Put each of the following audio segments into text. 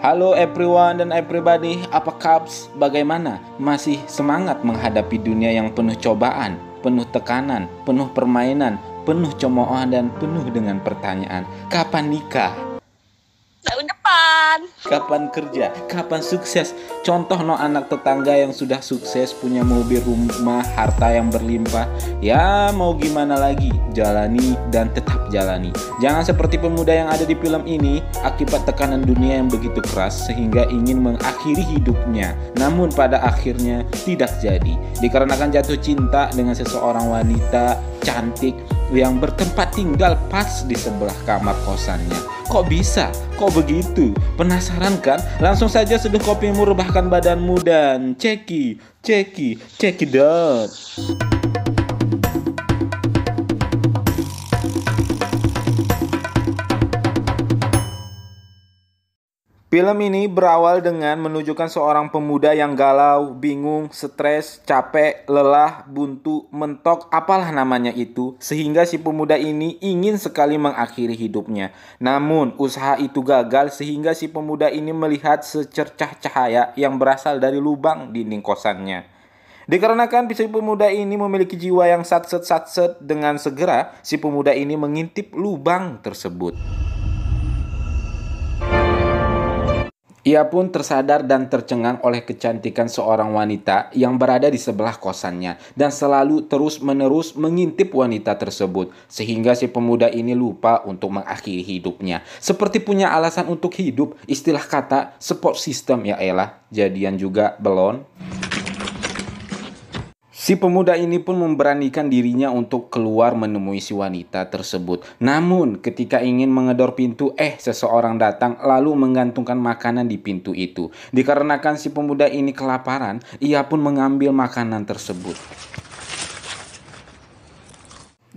Halo everyone dan everybody, apa kabar? Bagaimana? Masih semangat menghadapi dunia yang penuh cobaan, penuh tekanan, penuh permainan, penuh cemoohan dan penuh dengan pertanyaan. Kapan nikah? Tahun depan. Kapan kerja? Kapan sukses? Contoh anak tetangga yang sudah sukses, punya mobil, rumah, harta yang berlimpah. Ya mau gimana lagi? Jalani dan tetap jalani. Jangan seperti pemuda yang ada di film ini, akibat tekanan dunia yang begitu keras sehingga ingin mengakhiri hidupnya. Namun pada akhirnya tidak jadi. Dikarenakan jatuh cinta dengan seseorang wanita cantik yang bertempat tinggal pas di sebelah kamar kosannya. Kok bisa? Kok begitu? Penasaran kan? Langsung saja seduh kopimu, rebahkan badanmu dan cekidot. Film ini berawal dengan menunjukkan seorang pemuda yang galau, bingung, stres, capek, lelah, buntu, mentok, apalah namanya itu. Sehingga si pemuda ini ingin sekali mengakhiri hidupnya. Namun usaha itu gagal sehingga si pemuda ini melihat secercah cahaya yang berasal dari lubang dinding kosannya. Dikarenakan si pemuda ini memiliki jiwa yang satset, dengan segera si pemuda ini mengintip lubang tersebut. Ia pun tersadar dan tercengang oleh kecantikan seorang wanita yang berada di sebelah kosannya dan selalu terus-menerus mengintip wanita tersebut sehingga si pemuda ini lupa untuk mengakhiri hidupnya. Seperti punya alasan untuk hidup, istilah kata support system ya elah, jadian juga belum. Si pemuda ini pun memberanikan dirinya untuk keluar menemui si wanita tersebut. Namun ketika ingin mengedor pintu, seseorang datang lalu menggantungkan makanan di pintu itu. Dikarenakan si pemuda ini kelaparan, ia pun mengambil makanan tersebut.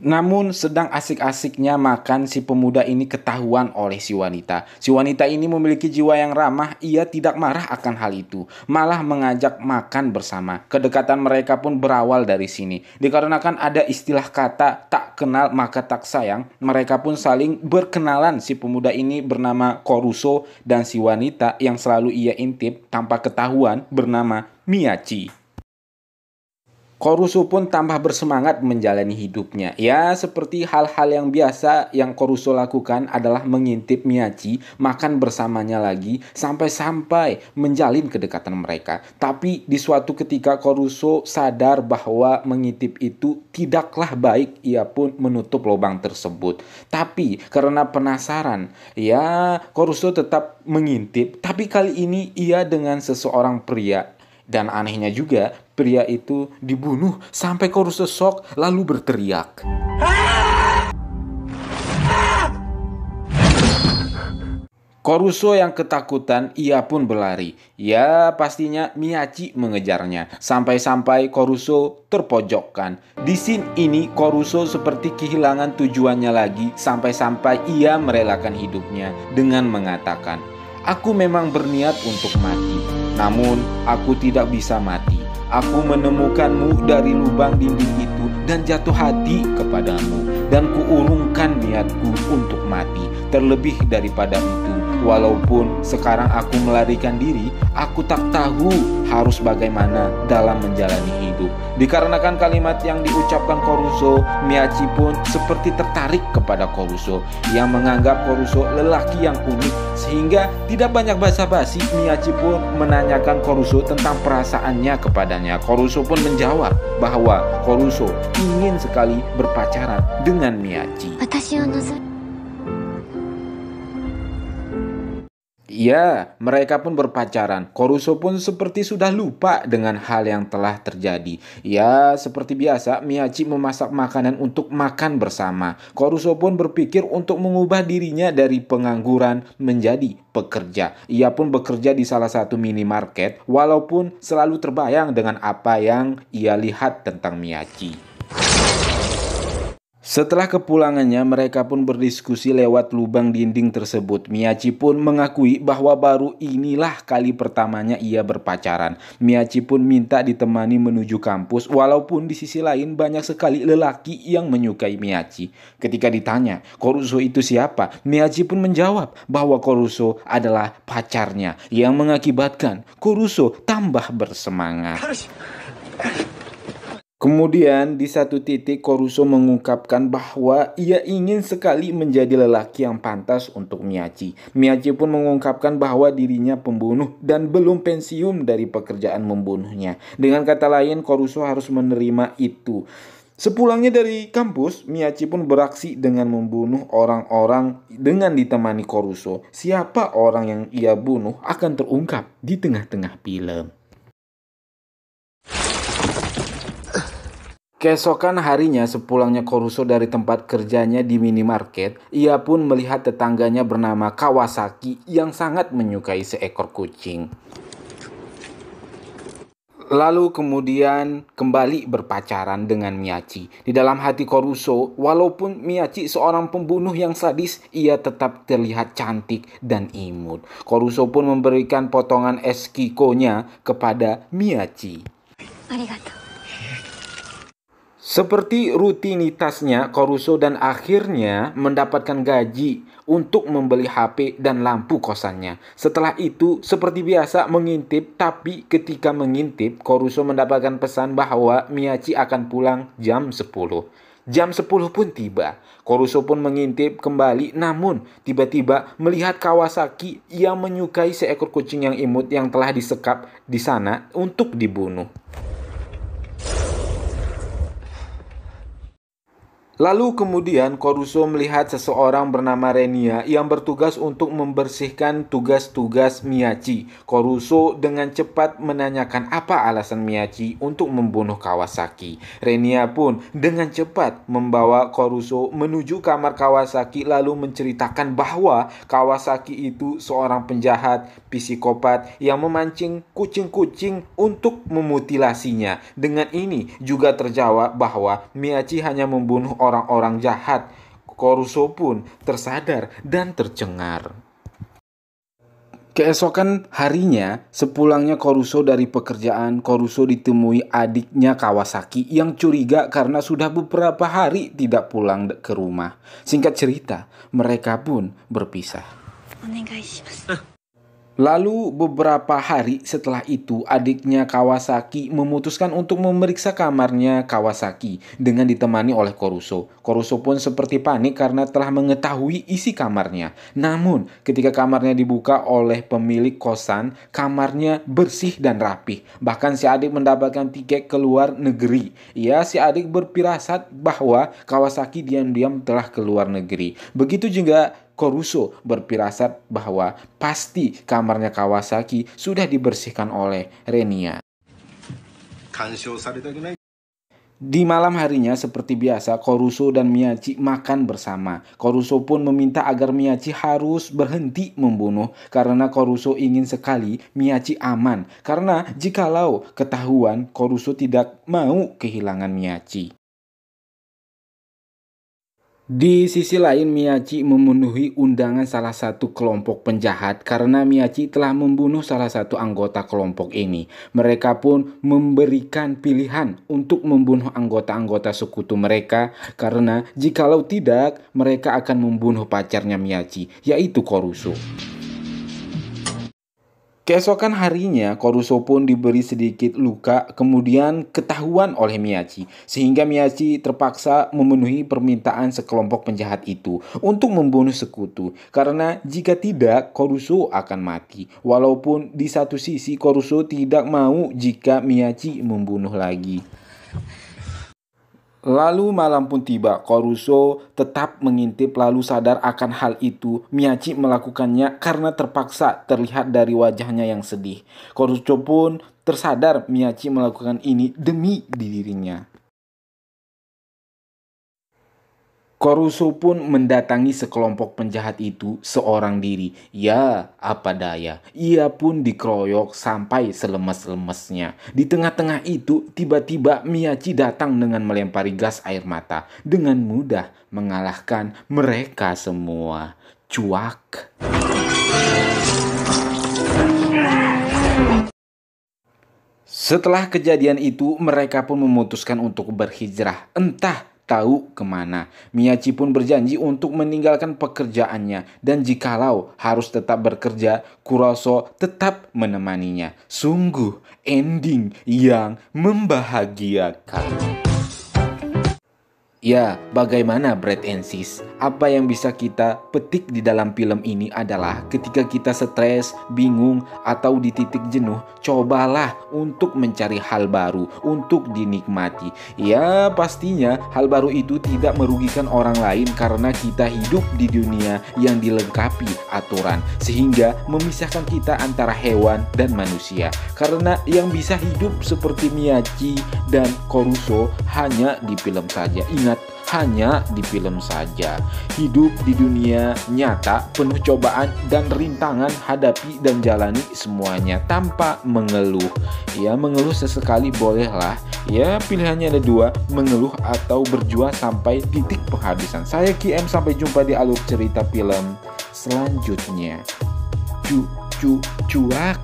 Namun sedang asik-asiknya makan, si pemuda ini ketahuan oleh si wanita. Si wanita ini memiliki jiwa yang ramah, ia tidak marah akan hal itu, malah mengajak makan bersama. Kedekatan mereka pun berawal dari sini. Dikarenakan ada istilah kata tak kenal maka tak sayang, mereka pun saling berkenalan. Si pemuda ini bernama Koruso dan si wanita yang selalu ia intip tanpa ketahuan bernama Miyachi. Koruso pun tambah bersemangat menjalani hidupnya. Ya, seperti hal-hal yang biasa yang Koruso lakukan adalah mengintip Miyachi, makan bersamanya lagi, sampai-sampai menjalin kedekatan mereka. Tapi di suatu ketika Koruso sadar bahwa mengintip itu tidaklah baik, ia pun menutup lubang tersebut. Tapi karena penasaran, ya Koruso tetap mengintip, tapi kali ini ia dengan seseorang pria. Dan anehnya juga, pria itu dibunuh sampai Koruso shock lalu berteriak. Koruso yang ketakutan, ia pun berlari. Ya, pastinya Miyachi mengejarnya. Sampai-sampai Koruso terpojokkan. Di scene ini, Koruso seperti kehilangan tujuannya lagi. Sampai-sampai ia merelakan hidupnya dengan mengatakan, "Aku memang berniat untuk mati. Namun, aku tidak bisa mati. Aku menemukanmu dari lubang dinding itu dan jatuh hati kepadamu. Dan kuurungkan niatku untuk mati. Terlebih daripada itu, walaupun sekarang aku melarikan diri, aku tak tahu harus bagaimana dalam menjalani hidup." Dikarenakan kalimat yang diucapkan Koruso, Miyachi pun seperti tertarik kepada Koruso yang menganggap Koruso lelaki yang unik. Sehingga tidak banyak basa-basi, Miyachi pun menanyakan Koruso tentang perasaannya kepadanya. Koruso pun menjawab bahwa Koruso ingin sekali berpacaran dengan Miyachi. Ya, mereka pun berpacaran. Koruso pun seperti sudah lupa dengan hal yang telah terjadi. Ya, seperti biasa, Miyachi memasak makanan untuk makan bersama. Koruso pun berpikir untuk mengubah dirinya dari pengangguran menjadi pekerja. Ia pun bekerja di salah satu minimarket, walaupun selalu terbayang dengan apa yang ia lihat tentang Miyachi. Setelah kepulangannya, mereka pun berdiskusi lewat lubang dinding tersebut. Miyachi pun mengakui bahwa baru inilah kali pertamanya ia berpacaran. Miyachi pun minta ditemani menuju kampus, walaupun di sisi lain banyak sekali lelaki yang menyukai Miyachi. Ketika ditanya, Koruso itu siapa? Miyachi pun menjawab bahwa Koruso adalah pacarnya, yang mengakibatkan Koruso tambah bersemangat. Kemudian di satu titik Koruso mengungkapkan bahwa ia ingin sekali menjadi lelaki yang pantas untuk Miyachi. Miyachi pun mengungkapkan bahwa dirinya pembunuh dan belum pensiun dari pekerjaan membunuhnya. Dengan kata lain, Koruso harus menerima itu. Sepulangnya dari kampus, Miyachi pun beraksi dengan membunuh orang-orang dengan ditemani Koruso. Siapa orang yang ia bunuh akan terungkap di tengah-tengah film. Keesokan harinya, sepulangnya Koruso dari tempat kerjanya di minimarket, ia pun melihat tetangganya bernama Kawasaki yang sangat menyukai seekor kucing. Lalu kemudian kembali berpacaran dengan Miyachi. Di dalam hati Koruso, walaupun Miyachi seorang pembunuh yang sadis, ia tetap terlihat cantik dan imut. Koruso pun memberikan potongan es kikonya kepada Miyachi. Arigato. Seperti rutinitasnya, Koruso dan akhirnya mendapatkan gaji untuk membeli HP dan lampu kosannya. Setelah itu, seperti biasa mengintip, tapi ketika mengintip, Koruso mendapatkan pesan bahwa Miyachi akan pulang jam 10. Jam 10 pun tiba. Koruso pun mengintip kembali, namun tiba-tiba melihat Kawasaki yang menyukai seekor kucing yang imut yang telah disekap di sana untuk dibunuh. Lalu kemudian Koruso melihat seseorang bernama Renia yang bertugas untuk membersihkan tugas-tugas Miyachi. Koruso dengan cepat menanyakan apa alasan Miyachi untuk membunuh Kawasaki. Renia pun dengan cepat membawa Koruso menuju kamar Kawasaki lalu menceritakan bahwa Kawasaki itu seorang penjahat, psikopat yang memancing kucing-kucing untuk memutilasinya. Dengan ini juga terjawab bahwa Miyachi hanya membunuh orang-orang jahat. Koruso pun tersadar dan tercengar. Keesokan harinya, sepulangnya Koruso dari pekerjaan, Koruso ditemui adiknya Kawasaki yang curiga karena sudah beberapa hari tidak pulang ke rumah. Singkat cerita, mereka pun berpisah. Lalu beberapa hari setelah itu, adiknya Kawasaki memutuskan untuk memeriksa kamarnya Kawasaki dengan ditemani oleh Koruso. Koruso pun seperti panik karena telah mengetahui isi kamarnya. Namun ketika kamarnya dibuka oleh pemilik kosan, kamarnya bersih dan rapih. Bahkan si adik mendapatkan tiket ke luar negeri. Si adik berpirasat bahwa Kawasaki diam-diam telah ke luar negeri. Begitu juga Koruso berpirasat bahwa pasti kamarnya Kawasaki sudah dibersihkan oleh Renia. Di malam harinya seperti biasa, Koruso dan Miyachi makan bersama. Koruso pun meminta agar Miyachi harus berhenti membunuh karena Koruso ingin sekali Miyachi aman. Karena jikalau ketahuan, Koruso tidak mau kehilangan Miyachi. Di sisi lain, Miyachi memenuhi undangan salah satu kelompok penjahat karena Miyachi telah membunuh salah satu anggota kelompok ini. Mereka pun memberikan pilihan untuk membunuh anggota-anggota sekutu mereka karena jikalau tidak, mereka akan membunuh pacarnya Miyachi, yaitu Koruso. Keesokan harinya, Koruso pun diberi sedikit luka kemudian ketahuan oleh Miyachi. Sehingga Miyachi terpaksa memenuhi permintaan sekelompok penjahat itu untuk membunuh sekutu. Karena jika tidak, Koruso akan mati. Walaupun di satu sisi Koruso tidak mau jika Miyachi membunuh lagi. Lalu malam pun tiba, Koruso tetap mengintip lalu sadar akan hal itu. Miyachi melakukannya karena terpaksa terlihat dari wajahnya yang sedih. Koruso pun tersadar Miyachi melakukan ini demi dirinya. Koruso pun mendatangi sekelompok penjahat itu seorang diri. Ya, apa daya, ia pun dikeroyok sampai selemes-lemesnya. Di tengah-tengah itu, tiba-tiba Miyachi datang dengan melempari gas air mata. Dengan mudah mengalahkan mereka semua. Cuak. Setelah kejadian itu, mereka pun memutuskan untuk berhijrah. Entah tahu kemana. Miyachi pun berjanji untuk meninggalkan pekerjaannya. Dan jikalau harus tetap bekerja, Kuroso tetap menemaninya. Sungguh ending yang membahagiakan. Ya, bagaimana Brad and Sis? Apa yang bisa kita petik di dalam film ini adalah ketika kita stres, bingung, atau di titik jenuh, cobalah untuk mencari hal baru, untuk dinikmati. Ya, pastinya hal baru itu tidak merugikan orang lain karena kita hidup di dunia yang dilengkapi aturan, sehingga memisahkan kita antara hewan dan manusia. Karena yang bisa hidup seperti Miyachi dan Koruso hanya di film saja. Ingat, hanya di film saja. Hidup di dunia nyata penuh cobaan dan rintangan, hadapi dan jalani semuanya tanpa mengeluh. Ya, mengeluh sesekali bolehlah. Ya, pilihannya ada dua, mengeluh atau berjuang sampai titik penghabisan. Saya KM, sampai jumpa di alur cerita film selanjutnya. Cuak.